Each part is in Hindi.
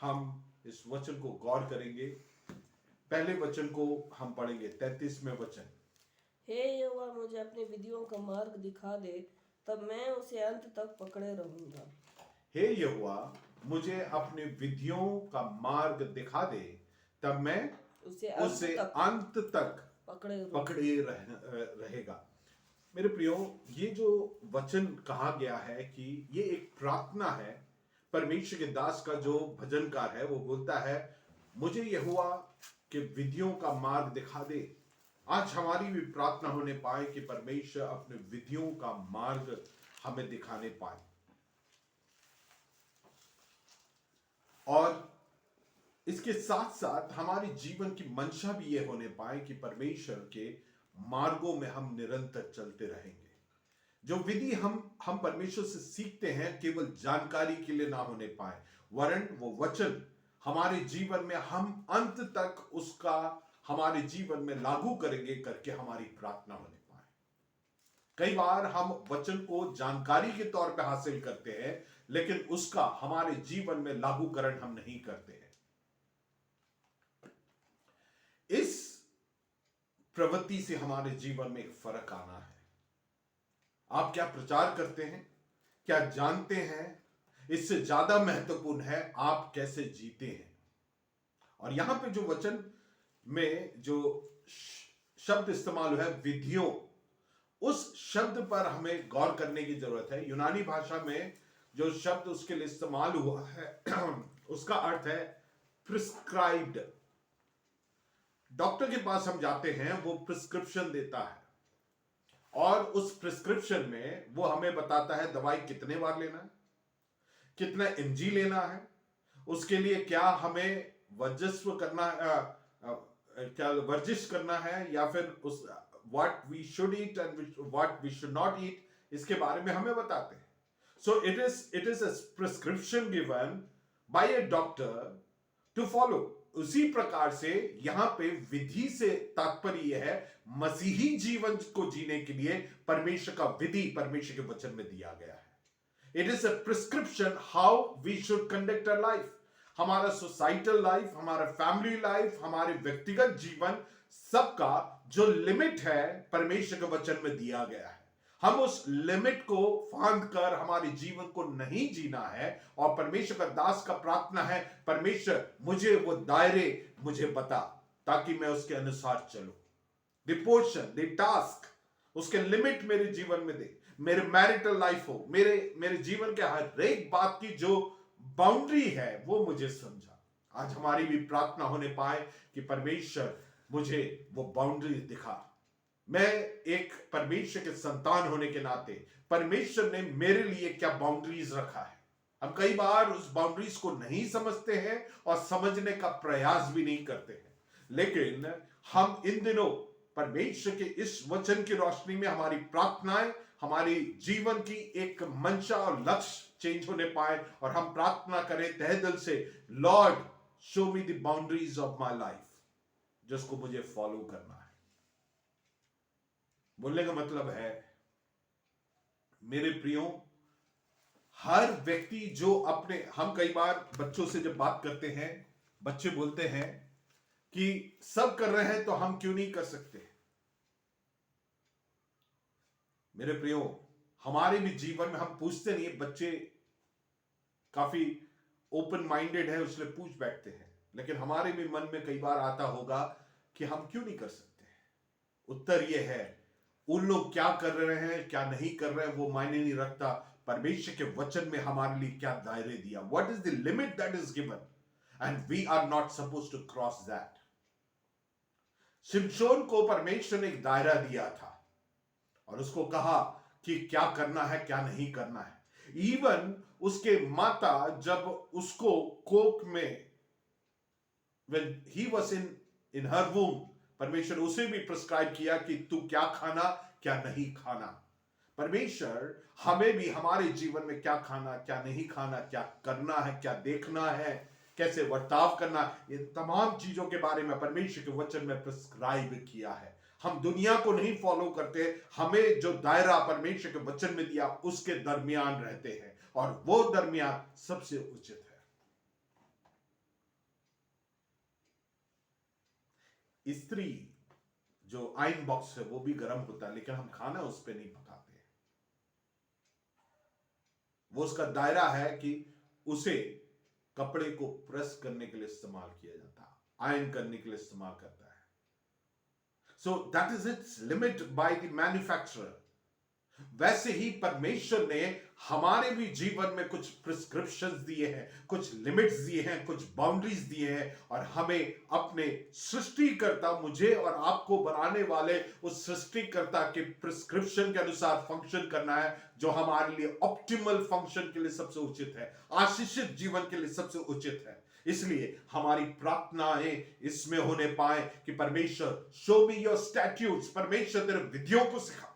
हम इस वचन को गौर करेंगे। पहले वचन को हम पढ़ेंगे, 33वें वचन। हे यहोवा, मुझे अपनी विधियों का मार्ग दिखा दे, तब मैं उसे अंत तक पकड़े रहूंगा। हे यहोवा, मुझे अपनी विधियों का मार्ग दिखा दे, तब मैं उसे अंत उसे तक अंत तक पकड़े रहेगा। मेरे प्रियो, ये जो वचन कहा गया है कि ये एक प्रार्थना है। परमेश्वर के दास का जो भजनकार है वो बोलता है, मुझे यहोवा के विधियों का मार्ग दिखा दे। आज हमारी भी प्रार्थना होने पाए कि परमेश्वर अपने विधियों का मार्ग हमें दिखाने पाए, और इसके साथ साथ हमारे जीवन की मंशा भी यह होने पाए कि परमेश्वर के मार्गों में हम निरंतर चलते रहेंगे। जो विधि हम परमेश्वर से सीखते हैं केवल जानकारी के लिए ना होने पाए, वरन वो वचन हमारे जीवन में हम अंत तक उसका हमारे जीवन में लागू करेंगे करके हमारी प्रार्थना होने पाए। कई बार हम वचन को जानकारी के तौर पे हासिल करते हैं, लेकिन उसका हमारे जीवन में लागूकरण हम नहीं करते हैं। इस प्रवृत्ति से हमारे जीवन में एक फर्क आना है। आप क्या प्रचार करते हैं, क्या जानते हैं, इससे ज्यादा महत्वपूर्ण है आप कैसे जीते हैं। और यहां पे जो वचन में जो शब्द इस्तेमाल हुआ है, विधियों, उस शब्द पर हमें गौर करने की जरूरत है। यूनानी भाषा में जो शब्द उसके लिए इस्तेमाल हुआ है उसका अर्थ है प्रिस्क्राइब्ड। डॉक्टर के पास हम जाते हैं, वो प्रिस्क्रिप्शन देता है, और उस प्रिस्क्रिप्शन में वो हमें बताता है दवाई कितने बार लेना है, कितना एमजी लेना है, उसके लिए क्या हमें वर्जिश करना क्या वर्जिश करना है, या फिर उस what we should eat and what we should not eat, इसके बारे में हमें बताते हैं। So it is a prescription given by a doctor to follow. उसी प्रकार से यहां पे विधि से तात्पर्य यह है, मसीही जीवन को जीने के लिए परमेश्वर का विधि परमेश्वर के वचन में दिया गया है। It is a prescription how we should conduct our life. हमारा सोसाइटल लाइफ, हमारा फैमिली लाइफ, हमारे व्यक्तिगत जीवन, सबका जो लिमिट है परमेश्वर के वचन में दिया गया है। हम उस लिमिट को फांद कर हमारे जीवन को नहीं जीना है, और परमेश्वर का दास का प्रार्थना है, परमेश्वर मुझे वो दायरे मुझे बता ताकि मैं उसके अनुसार चलूं। द पोर्शन, द टास्क, उसके लिमिट मेरे जीवन में दे। मेरे मैरिटल लाइफ हो, मेरे जीवन के हर एक बात की जो बाउंड्री है वो मुझे समझा। आज हमारी भी प्रार्थना होने पाए कि परमेश्वर मुझे वो बाउंड्री दिखा। मैं एक परमेश्वर के संतान होने के नाते परमेश्वर ने मेरे लिए क्या बाउंड्रीज रखा है। हम कई बार उस बाउंड्रीज को नहीं समझते हैं और समझने का प्रयास भी नहीं करते हैं, लेकिन हम इन दिनों परमेश्वर के इस वचन की रोशनी में हमारी प्रार्थनाएं, हमारी जीवन की एक मंशा और लक्ष्य चेंज होने पाए, और हम प्रार्थना करें तहे दिल से, Lord show me the boundaries of my life, जिसको मुझे फॉलो करना है। बोलने का मतलब है मेरे प्रियो, हर व्यक्ति जो अपने, हम कई बार बच्चों से जब बात करते हैं, बच्चे बोलते हैं कि सब कर रहे हैं तो हम क्यों नहीं कर सकते। मेरे प्रियो, हमारे भी जीवन में हम पूछते नहीं, बच्चे काफी ओपन माइंडेड है इसलिए पूछ बैठते हैं, लेकिन हमारे भी मन में कई बार आता होगा कि हम क्यों नहीं कर सकते। उत्तर यह है, उन लोग क्या कर रहे हैं क्या नहीं कर रहे हैं वो मायने नहीं रखता। परमेश्वर के वचन में हमारे लिए क्या दायरे दिया, what is the limit that is given, and we are not suppose to cross that. शिमशोन को परमेश्वर ने एक दायरा दिया था और उसको कहा कि क्या करना है क्या नहीं करना है। इवन उसके माता जब उसको कोख में, when he was in her womb, परमेश्वर उसे भी प्रिस्क्राइब किया कि तू क्या खाना क्या नहीं खाना। परमेश्वर हमें भी हमारे जीवन में क्या खाना क्या नहीं खाना, क्या करना है क्या देखना है, कैसे वर्ताव करना, ये तमाम चीजों के बारे में परमेश्वर के वचन में प्रिस्क्राइब किया है। हम दुनिया को नहीं फॉलो करते, हमें जो दायरा परमेश्वर के वचन में दिया उसके दरमियान रहते हैं, और वो दरमियान सबसे उचित है। इस्त्री जो आयरन बॉक्स है वो भी गर्म होता है, लेकिन हम खाना उस पर नहीं पकाते। वो उसका दायरा है कि उसे कपड़े को प्रेस करने के लिए इस्तेमाल किया जाता है, आयरन करने के लिए इस्तेमाल करता है। So that is it's limit by the manufacturer. वैसे ही परमेश्वर ने हमारे भी जीवन में कुछ प्रिस्क्रिप्शंस दिए हैं, कुछ लिमिट्स दिए हैं, कुछ बाउंड्रीज दिए हैं, और हमें अपने सृष्टिकर्ता, मुझे और आपको बनाने वाले उस सृष्टिकर्ता के प्रिस्क्रिप्शन के अनुसार फंक्शन करना है, जो हमारे लिए ऑप्टिमल फंक्शन के लिए सबसे उचित है, आशीषित जीवन के लिए सबसे उचित है। इसलिए हमारी प्रार्थनाएं इसमें होने पाए कि परमेश्वर शो मी योर स्टैट्यूट्स, परमेश्वर तेरे विधियों को सिखा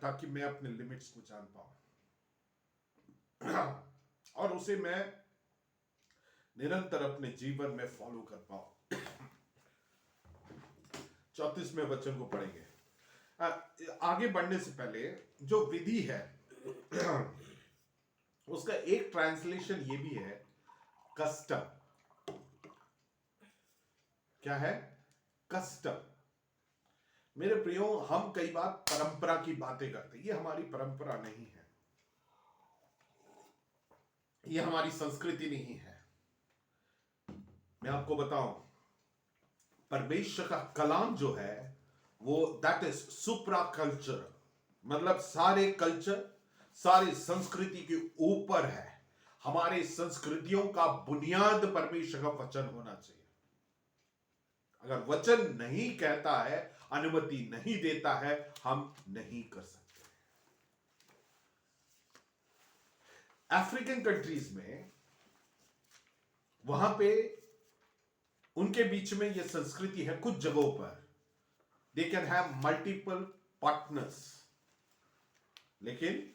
ताकि मैं अपने लिमिट्स को जान पाऊं और उसे मैं निरंतर अपने जीवन में फॉलो कर पाऊं। 34वें वचन को पढ़ेंगे। आगे बढ़ने से पहले जो विधि है उसका एक ट्रांसलेशन ये भी है, कस्टम। क्या है? कस्टम। मेरे प्रियो, हम कई बार परंपरा की बातें करते हैं। ये हमारी परंपरा नहीं है, ये हमारी संस्कृति नहीं है। मैं आपको बताऊं, परमेश्वर का कलाम जो है वो दैट इज सुप्रा कल्चर, मतलब सारे कल्चर, सारी संस्कृति के ऊपर है। हमारे संस्कृतियों का बुनियाद परमेश्वर का वचन होना चाहिए। अगर वचन नहीं कहता है, अनुमति नहीं देता है, हम नहीं कर सकते। अफ्रीकन कंट्रीज में, वहां पे उनके बीच में यह संस्कृति है, कुछ जगहों पर they can have multiple partners, लेकिन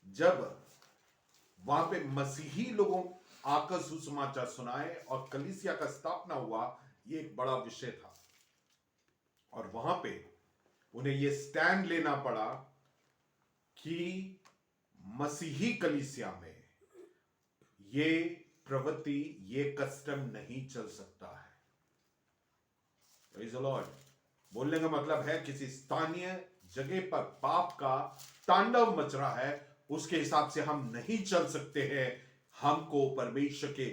जब वहां पे मसीही लोगों आकर सुसमाचार सुनाए और कलीसिया का स्थापना हुआ, ये एक बड़ा विषय था। और वहां पे उन्हें यह स्टैंड लेना पड़ा कि मसीही कलीसिया में ये प्रवृत्ति, ये कस्टम नहीं चल सकता है। Praise the Lord. बोलने का मतलब है किसी स्थानीय जगह पर पाप का तांडव मच रहा है, उसके हिसाब से हम नहीं चल सकते हैं। हमको परमेश्वर के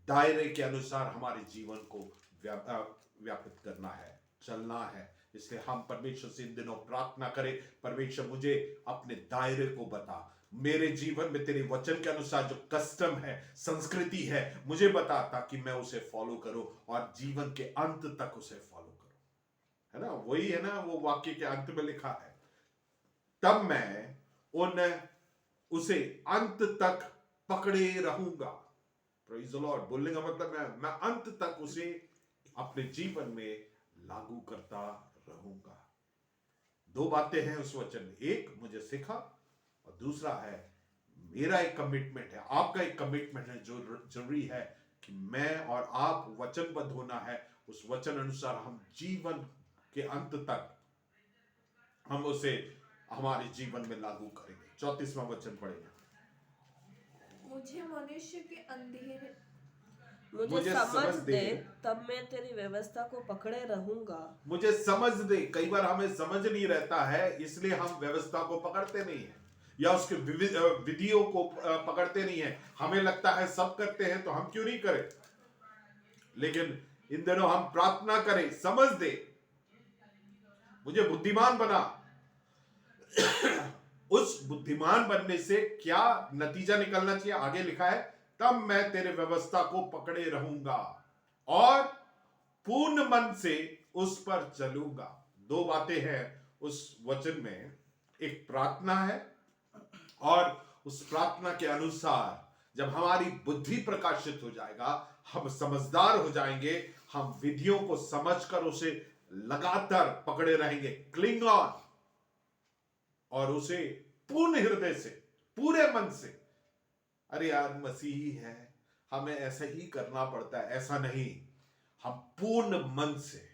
दायरे के अनुसार हमारे जीवन को व्यापित करना है, चलना है। इसलिए हम परमेश्वर से इन दिनों प्रार्थना करें, परमेश्वर मुझे अपने दायरे को बता, मेरे जीवन में तेरे वचन के अनुसार जो कस्टम है, संस्कृति है, मुझे बता, ताकि मैं उसे फॉलो करूं और जीवन के अंत तक उसे फॉलो करूं। है ना? वही है ना, वो वाक्य के अंत में लिखा है, तब मैं उसे अंत तक पकड़े रहूंगा। Praise the Lord. बोलने का मतलब मैं अंत तक उसे अपने जीवन में लागू करता रहूंगा। दो बातें हैं उस वचन में, एक मुझे सिखा और दूसरा है मेरा एक कमिटमेंट है, आपका एक कमिटमेंट है, जो जरूरी है कि मैं और आप वचनबद्ध होना है। उस वचन अनुसार हम जीवन के अंत तक हम उसे हमारे जीवन में लागू करेंगे। 34वां वचन पढ़ेंगे। मुझे मनुष्य के अंधेरे मुझे समझ दे, तब मैं तेरी व्यवस्था को पकड़े रहूंगा। मुझे समझ दे। कई बार हमें समझ नहीं रहता है, इसलिए हम व्यवस्था को पकड़ते नहीं है या उसके विधियों को पकड़ते नहीं है। हमें लगता है सब करते हैं तो हम क्यों नहीं करें। लेकिन इन दिनों हम प्रार्थना करें, समझ दे, मुझे बुद्धिमान बना। उस बुद्धिमान बनने से क्या नतीजा निकलना चाहिए? आगे लिखा है, तब मैं तेरे व्यवस्था को पकड़े रहूंगा और पूर्ण मन से उस पर चलूंगा। दो बातें हैं उस वचन में, एक प्रार्थना है और उस प्रार्थना के अनुसार जब हमारी बुद्धि प्रकाशित हो जाएगा, हम समझदार हो जाएंगे, हम विधियों को समझकर उसे लगातार पकड़े रहेंगे, क्लिंग ऑन, और उसे पूर्ण हृदय से, पूरे मन से। अरे यार, मसीही है, हमें ऐसा ही करना पड़ता है, ऐसा नहीं। हम पूर्ण मन से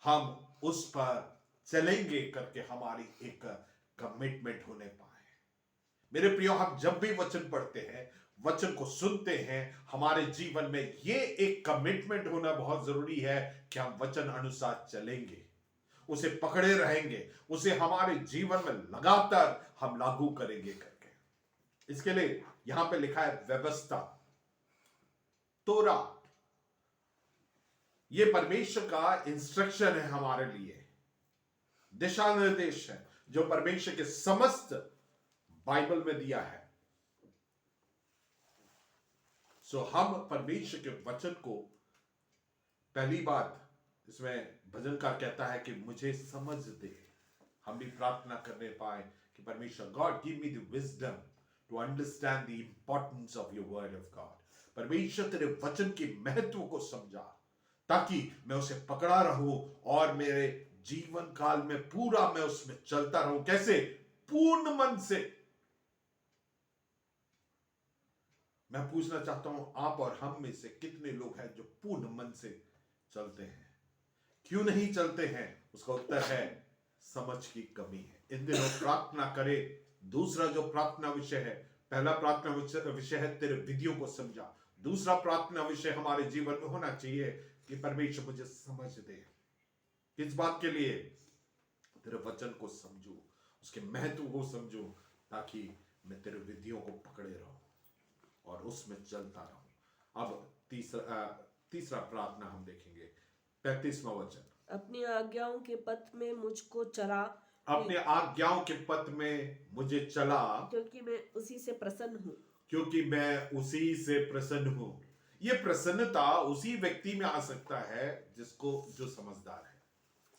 हम उस पर चलेंगे करके हमारी एक कमिटमेंट होने पाए। मेरे प्रियो, हम जब भी वचन पढ़ते हैं, वचन को सुनते हैं, हमारे जीवन में ये एक कमिटमेंट होना बहुत जरूरी है कि हम वचन अनुसार चलेंगे, उसे पकड़े रहेंगे, उसे हमारे जीवन में लगातार हम लागू करेंगे करके। इसके लिए यहां पे लिखा है व्यवस्था, तोरा। ये परमेश्वर का इंस्ट्रक्शन है हमारे लिए, दिशा निर्देश है जो परमेश्वर के समस्त बाइबल में दिया है। सो हम परमेश्वर के वचन को, पहली बात इसमें भजनकार कहता है कि मुझे समझ दे। हम भी प्रार्थना करने पाए कि परमेश्वर, God give me the wisdom to understand the importance of your word of God. परमेश्वर तेरे वचन के महत्व को समझा ताकि मैं उसे पकड़ा रहूं और मेरे जीवन काल में पूरा मैं उसमें चलता रहूं। कैसे? पूर्ण मन से। मैं पूछना चाहता हूं, आप और हम में से कितने लोग हैं जो पूर्ण मन से चलते हैं? क्यों नहीं चलते हैं? उसका उत्तर है समझ की कमी है। इन दिनों प्रार्थना करें। दूसरा जो प्रार्थना विषय है, पहला प्रार्थना विषय है तेरे विधियों को समझा। दूसरा प्रार्थना विषय हमारे जीवन में होना चाहिए कि परमेश्वर मुझे समझ दे। किस बात के लिए? तेरे वचन को समझूं, उसके महत्व को समझूं, ताकि मैं तेरे विधियों को पकड़े रहूं और उसमें चलता रहूं। अब तीसरा प्रार्थना हम देखेंगे, 35वां वचन। अपनी आज्ञाओं के पथ में मुझको चला, अपने आज्ञाओं के पथ में मुझे चला, क्योंकि मैं उसी से प्रसन्न हूँ। क्योंकि मैं उसी से प्रसन्न हूं। यह प्रसन्नता उसी व्यक्ति में आ सकता है जो समझदार है।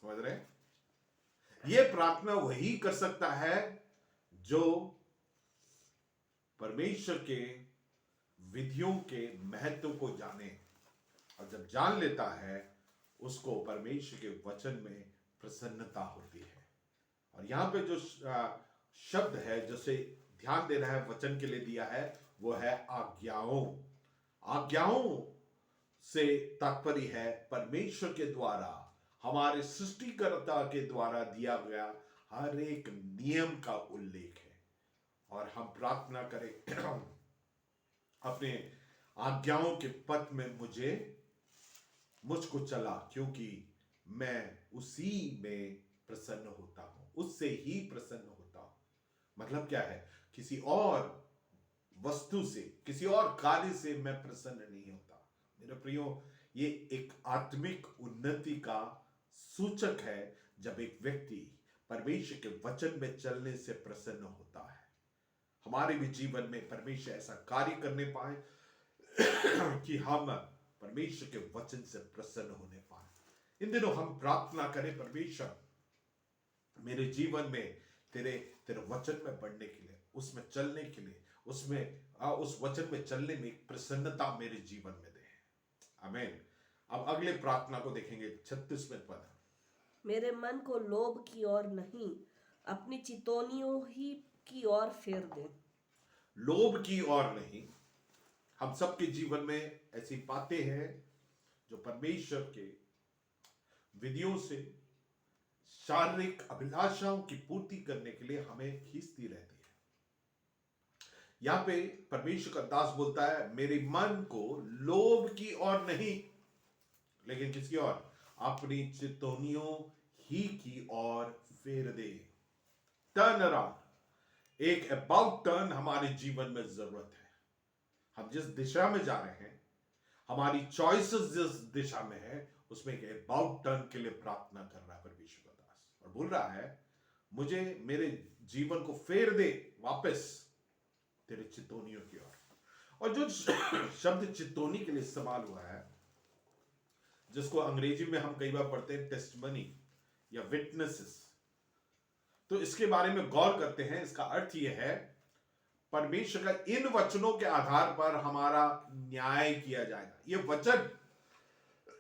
समझ रहे हैं? यह प्रार्थना वही कर सकता है जो परमेश्वर के विधियों के महत्व को जाने, और जब जान लेता है उसको परमेश्वर के वचन में प्रसन्नता होती है। और यहां पे जो शब्द है जिसे ध्यान देना है, वचन के लिए दिया है, वो है आज्ञाओं। आज्ञाओं से तात्पर्य है परमेश्वर के द्वारा, हमारे सृष्टिकर्ता के द्वारा दिया गया हर एक नियम का उल्लेख है। और हम प्रार्थना करें अपने आज्ञाओं के पथ में मुझको चला, क्योंकि मैं उसी में प्रसन्न होता हूं, उससे ही प्रसन्न होता हूं। मतलब क्या है? किसी और वस्तु से, किसी और कार्य से मैं प्रसन्न नहीं होता। मेरे प्रियो, ये एक आत्मिक उन्नति का सूचक है जब एक व्यक्ति परमेश्वर के वचन में चलने से प्रसन्न होता है। हमारे भी जीवन में परमेश्वर ऐसा कार्य करने पाए कि हम परमेश्वर के वचन से प्रसन्न होने पाए। इन दिनों हम प्रार्थना करें, परमेश्वर मेरे जीवन में तेरे वचन में बढ़ने के लिए, उसमें चलने के लिए, उस वचन में चलने में एक प्रसन्नता मेरे जीवन में दे। आमीन। अब अगले प्रार्थना को देखेंगे, 36वें पद। मेरे मन को लोभ की ओर नहीं, अपनी चितौनियों ही की ओर फेर दे। लोभ की ओर नहीं। हम सबके जीवन में ऐसी बातें हैं जो परमेश्वर के विधियों से शारीरिक अभिलाषाओं की पूर्ति करने के लिए हमें खींचती रहती है। यहां पे परमेश्वर का दास बोलता है, मेरे मन को लोभ की ओर नहीं, लेकिन किसकी ओर? अपनी चितौनियों ही की ओर फेर दे। Turn around. एक अबाउट टर्न हमारे जीवन में जरूरत है। हम जिस दिशा में जा रहे हैं, हमारी चॉइसेस जिस दिशा में है, उसमें एक अबाउट टर्न के लिए प्रार्थना कर रहा है परमेश्वर का दास, और बोल रहा है, मुझे मेरे जीवन को फेर दे वापस तेरे चितौनियों की ओर। और जो शब्द चितौनी के लिए इस्तेमाल हुआ है, जिसको अंग्रेजी में हम कई बार पढ़ते हैं टेस्टिमनी या विटनेसेस, तो इसके बारे में गौर करते हैं। इसका अर्थ यह है, परमेश्वर का इन वचनों के आधार पर हमारा न्याय किया जाएगा। ये वचन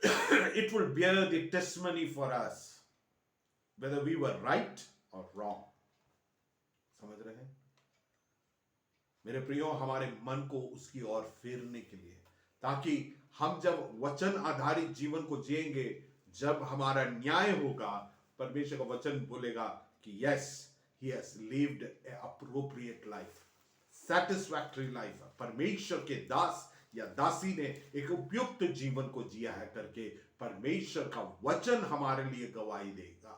it will bear the testimony for us whether we were right or wrong। समझ रहे हैं मेरे प्रियो? हमारे मन को उसकी ओर फेरने के लिए, ताकि हम जब वचन आधारित जीवन को जिएंगे, जब हमारा न्याय होगा, परमेश्वर का वचन बोलेगा कि yes, he has lived an appropriate life, satisfactory life है। परमेश्वर के दास या दासी ने एक उपयुक्त जीवन को जिया है करके परमेश्वर का वचन हमारे लिए गवाही देगा।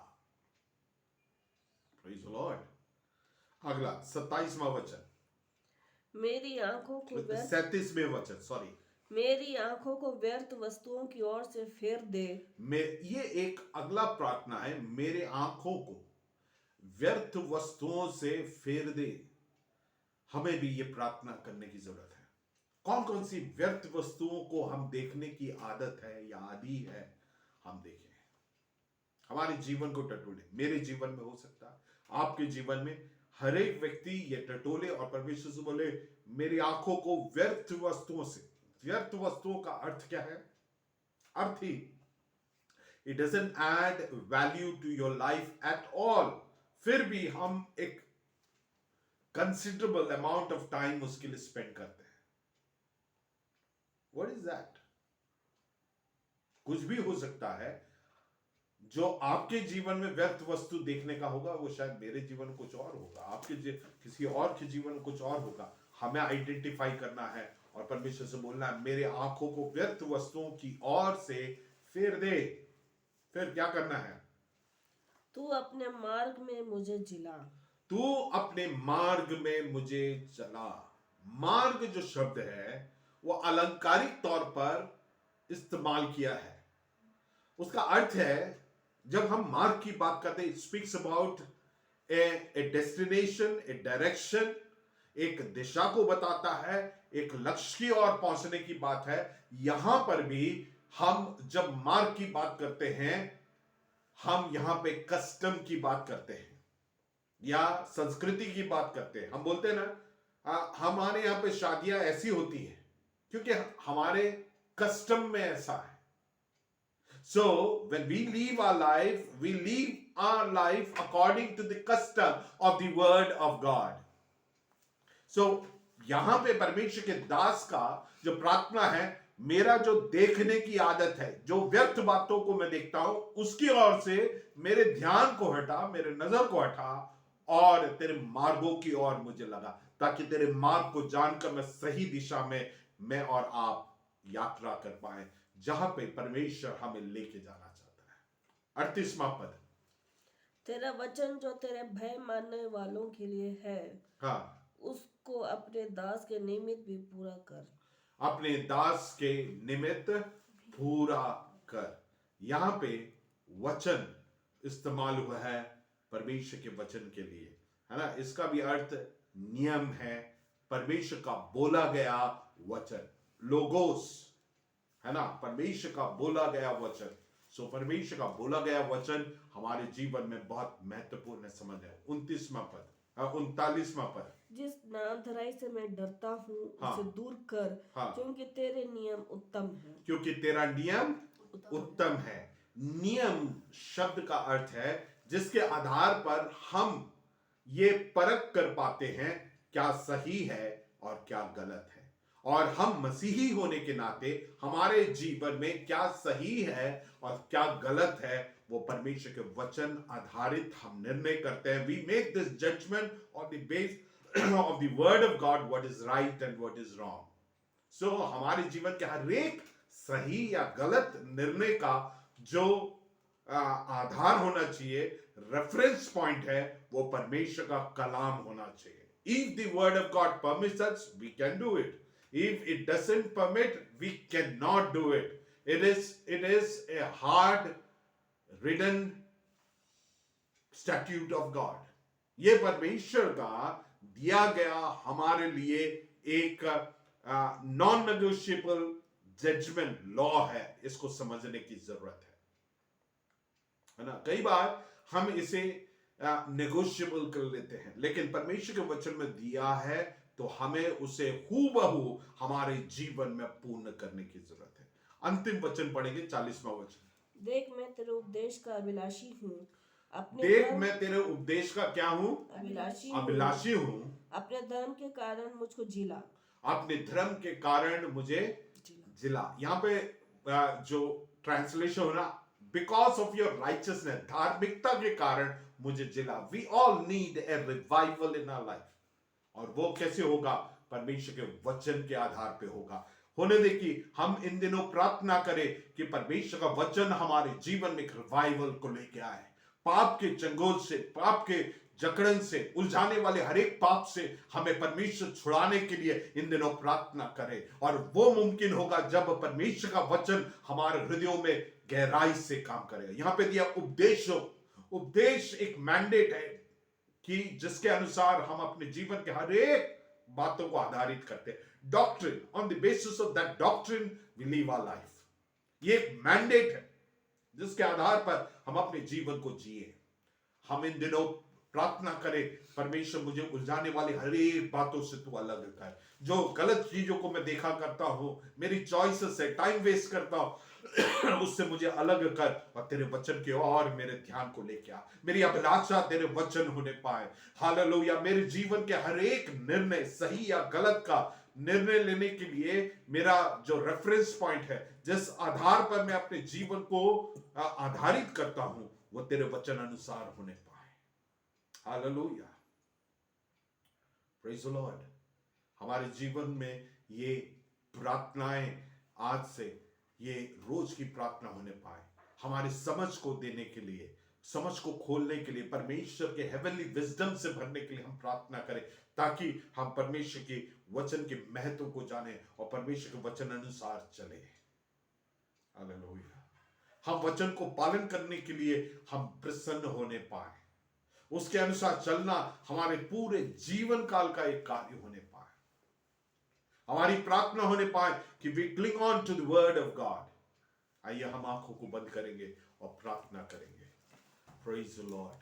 Praise the Lord. अगला 27वां वचन, मेरी आंखों को व्यर्थ 37वें वचन, सॉरी, मेरी आंखों को व्यर्थ वस्तुओं की ओर से फेर दे। ये एक अगला प्रार्थना है, मेरे आंखों को व्यर्थ वस्तुओं से फेर दे। हमें भी ये प्रार्थना करने की जरूरत है। कौन कौन सी व्यर्थ वस्तुओं को हम देखने की आदत है या आदि है, हम देखें। हमारे जीवन को टटोले, मेरे जीवन में हो सकता है, आपके जीवन में, हर एक व्यक्ति ये टटोले और परमेश्वर से बोले मेरी आंखों को व्यर्थ वस्तुओं से। व्यर्थ वस्तुओं का अर्थ क्या है? अर्थ ही it doesn't add value to your life at all, फिर भी हम एक कंसिडरेबल अमाउंट ऑफ टाइम उसके लिए स्पेंड करते हैं। What is that? कुछ भी हो सकता है जो आपके जीवन में व्यर्थ वस्तु देखने का होगा, वो शायद मेरे जीवन में कुछ और होगा, आपके किसी और के जीवन में कुछ और होगा। हमें आइडेंटिफाई करना है और परमेश्वर से बोलना है मेरे आंखों को व्यर्थ वस्तुओं की ओर से फेर दे। फिर क्या करना है? तू अपने मार्ग में मुझे जिला। तू अपने मार्ग में मुझे चला। मार्ग जो शब्द है वो अलंकारिक तौर पर इस्तेमाल किया है। उसका अर्थ है, जब हम मार्ग की बात करते हैं, speaks about A destination, A direction, एक दिशा को बताता है, एक लक्ष्य की ओर पहुंचने की बात है। यहां पर भी हम जब मार्ग की बात करते हैं, हम यहां पे कस्टम की बात करते हैं या संस्कृति की बात करते हैं। हम बोलते हैं ना, हमारे यहां पे शादियां ऐसी होती हैं क्योंकि हमारे कस्टम में ऐसा है। So when we live our life according to the custom of the word of God. So यहां पे परमेश्वर के दास का जो प्रार्थना है, मेरा जो देखने की आदत है, जो व्यर्थ बातों को मैं देखता हूं, उसकी ओर से मेरे ध्यान को हटा, मेरे नजर को हटा और तेरे मार्गों की ओर मुझे लगा, ताकि तेरे मार्ग को जानकर मैं सही दिशा में मैं और आप यात्रा कर पाए, जहां पे परमेश्वर हमें लेके जाना चाहता है। 38वां पद, तेरा वचन जो तेरे भय मानने वालों के लिए है, हाँ, उसको अपने दास के निमित्त भी पूरा कर। अपने दास के निमित्त पूरा कर। यहां पे वचन इस्तेमाल हुआ है परमेश्वर के वचन के लिए, है ना। इसका भी अर्थ नियम है, परमेश्वर का बोला गया वचन, लोगोस, है ना, परमेश्वर का बोला गया वचन। सो परमेश्वर का बोला गया वचन हमारे जीवन में बहुत महत्वपूर्ण समझ है। 29वां पद, 39वां पद, जिस नामधराई से मैं डरता हूँ हाँ, उसे दूर कर, हाँ, क्योंकि तेरे नियम उत्तम है। क्योंकि तेरा नियम उत्तम है। नियम शब्द का अर्थ है जिसके आधार पर हम ये परख कर पाते हैं क्या सही है और क्या गलत है, और हम मसीही होने के नाते हमारे जीवन में क्या सही है और क्या गलत है, वो परमेश्वर के वचन आधारित हम निर्णय करते हैं। We make this judgement on the base of the word of God, what is right and what is wrong. So हमारे जीवन के हर एक सही या गलत निर्णय का जो आधार होना चाहिए, रेफरेंस पॉइंट है, वो परमेश्वर का कलाम होना चाहिए। If the word of God permits us, we can do it. If it doesn't permit, we cannot do it. It is a hard written statute of God. ये परमेश्वर का दिया गया हमारे लिए एक नॉन नेगोशिएबल जजमेंट लॉ है। इसको समझने की जरूरत है ना। कई बार हम इसे नेगोशिएबल कर लेते हैं, लेकिन परमेश्वर के वचन में दिया है तो हमें उसे हूबहू हमारे जीवन में पूर्ण करने की जरूरत है। अंतिम वचन पढ़ेंगे, 40वां वचन, देख मैं तेरे उपदेश का अभिलाषी हूँ, देख मैं तेरे उपदेश का क्या हूं? अभिलाषी हूं। अपने धर्म के कारण मुझको जिला, अपने धर्म के कारण मुझे जिला। यहाँ पे जो ट्रांसलेशन हो ना, बिकॉज ऑफ योर राइचियसनेस, धार्मिकता के कारण मुझे जिला। We all need a revival in our life. और वो कैसे होगा? परमेश्वर के वचन के आधार पे होगा। होने दे कि हम इन दिनों प्रार्थना करें कि परमेश्वर का वचन हमारे जीवन में रिवाइवल को लेके आए। पाप के चंगुल से, पाप के जकड़न से, उलझाने वाले हर एक पाप से हमें परमेश्वर छुड़ाने के लिए इन दिनों प्रार्थना करें। और वो मुमकिन होगा जब परमेश्वर का वचन हमारे हृदयों में गहराई से काम करेगा। यहां पे दिया उपदेश एक मैंडेट है कि जिसके अनुसार हम अपने जीवन के हर एक बातों को आधारित करते हैं। Doctrine, on the basis of that doctrine we live our life. ये एक मैंडेट है जिसके आधार पर हम अपने जीवन को जिए। हम इन दिनों प्रार्थना करें, परमेश्वर मुझे उलझाने वाली हर एक बातों से तू अलग कर। जो गलत चीजों को मैं देखा करता हूं, मेरी चॉइसेस है, टाइम वेस्ट करता हूं, उससे मुझे अलग कर और तेरे वचन की ओर मेरे ध्यान को लेके आ। मेरी अभिलाषा तेरे वचन होने पाए। हालेलुया। मेरे जीवन के हर एक निर्णय, सही या गलत का निर्णय लेने के लिए मेरा जो रेफरेंस पॉइंट है, जिस आधार पर मैं अपने जीवन को आधारित करता हूं, वो तेरे वचन अनुसार होने पाए। Hallelujah, praise the Lord. हमारे जीवन में ये प्रार्थनाएं आज से ये रोज की प्रार्थना होने पाए। हमारी समझ को देने के लिए, समझ को खोलने के लिए, परमेश्वर के हेवनली विजडम से भरने के लिए हम प्रार्थना करें, ताकि हम परमेश्वर के वचन के महत्व को जाने और परमेश्वर के वचन अनुसार चले। हालेलुया। हम वचन को पालन करने के लिए हम प्रसन्न होने पाए, उसके अनुसार चलना हमारे पूरे जीवन काल का एक कार्य होने पाए। हमारी प्रार्थना होने पाए कि we cling on to the word of God. आइए हम आंखों को बंद करेंगे और प्रार्थना करेंगे। Praise the Lord.